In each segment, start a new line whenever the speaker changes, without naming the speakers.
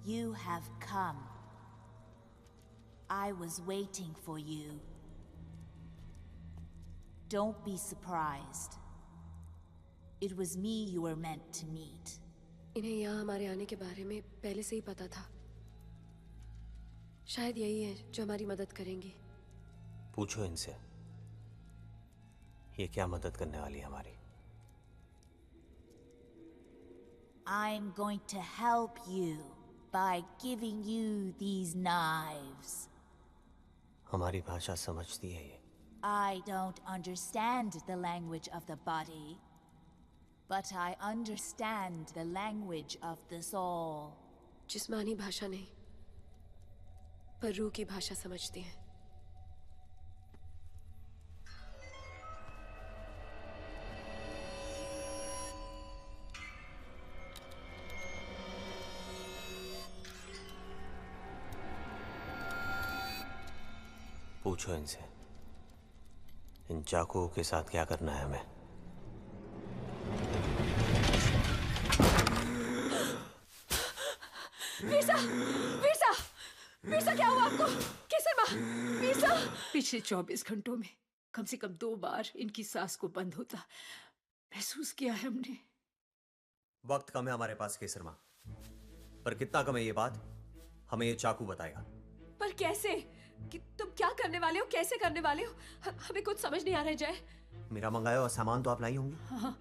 You have come. I was waiting for you. Don't be surprised. It was me you were meant to meet.
इन्हें यहाँ हमारे आने के बारे में पहले से ही पता था। शायद यही है जो हमारी मदद करेंगी।
पूछो इनसे, ये क्या मदद करने वाली है हमारी?
I'm going to help you by giving you these knives.
हमारी भाषा समझती है ये?
I don't understand the language of the body, but I understand the language of the soul.
जिस्मानी भाषा नहीं, पर रूह की भाषा समझती है।
पूछो इनसे, इन चाकुओं के साथ क्या करना है हमें?
वीरसा, वीरसा, वीरसा क्या हुआ आपको? केसर माँ, वीरसा।
पिछले 24 घंटों में कम से कम 2 बार इनकी सांस को बंद होता महसूस किया है हमने।
वक्त कम है हमारे पास केसर माँ, पर कितना कम है ये बात हमें ये चाकू बताएगा।
पर कैसे? कि तुम क्या करने वाले हो, कैसे करने वाले हो? हमें कुछ समझ नहीं आ रहा है जय।
मेरा मंगाया हुआ सामान तो आप लाई होंगी।
हाँ।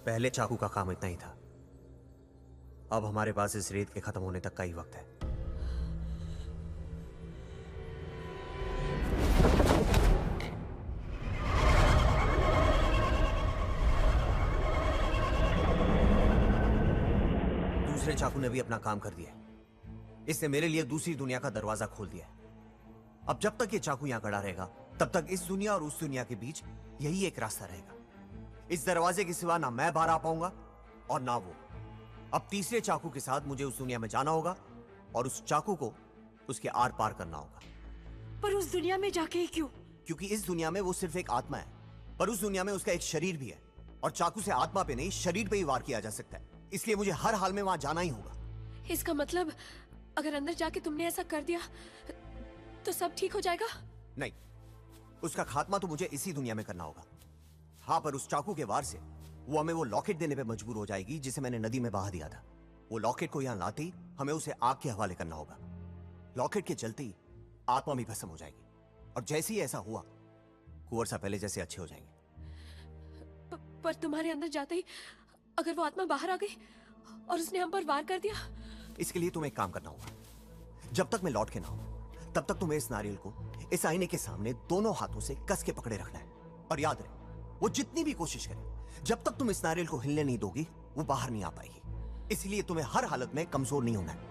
पहले चाकू का काम इतना ही था, अब हमारे पास इस रेत के खत्म होने तक का ही वक्त है। दूसरे चाकू ने भी अपना काम कर दिया। इसने मेरे लिए दूसरी दुनिया का दरवाजा खोल दिया। अब जब तक ये चाकू यहां खड़ा रहेगा, तब तक इस दुनिया और उस दुनिया के बीच यही एक रास्ता रहेगा। इस दरवाजे के सिवा ना मैं बाहर आ पाऊंगा और ना वो। अब तीसरे चाकू के साथ मुझे उस दुनिया में जाना होगा और उस चाकू को उसके आर पार करना होगा।
पर उस दुनिया में जाके ही क्यों?
क्योंकि इस दुनिया में वो सिर्फ एक आत्मा है, पर उस दुनिया में उसका एक शरीर भी है और चाकू से आत्मा पे नहीं, शरीर पे ही वार किया जा सकता है। इसलिए मुझे हर हाल में वहां जाना ही होगा।
इसका मतलब अगर अंदर जाके तुमने ऐसा कर दिया तो सब ठीक हो जाएगा?
नहीं, उसका खात्मा तो मुझे इसी दुनिया में करना होगा। हाँ, पर उस चाकू के वार से वो हमें वो लॉकेट देने पे मजबूर हो जाएगी जिसे मैंने नदी में बहा दिया था। वो लॉकेट को यहाँ लाते ही हमें उसे आग के हवाले करना होगा। लॉकेट के चलते ही आत्मा भी भस्म हो जाएगी और जैसे ही ऐसा हुआ, कुंवर सा पहले जैसे अच्छे हो जाएंगे।
पर तुम्हारे अंदर जाते ही अगर वो आत्मा बाहर आ गई और उसने हम पर वार कर दिया?
इसके लिए तुम्हें एक काम करना होगा। जब तक मैं लौट के ना हूं, तब तक तुम्हें इस नारियल को इस आईने के सामने दोनों हाथों से कस के पकड़े रखना है। और याद रहे, वो जितनी भी कोशिश करे, जब तक तुम इस नारियल को हिलने नहीं दोगी, वो बाहर नहीं आ पाएगी। इसलिए तुम्हें हर हालत में कमजोर नहीं होना है।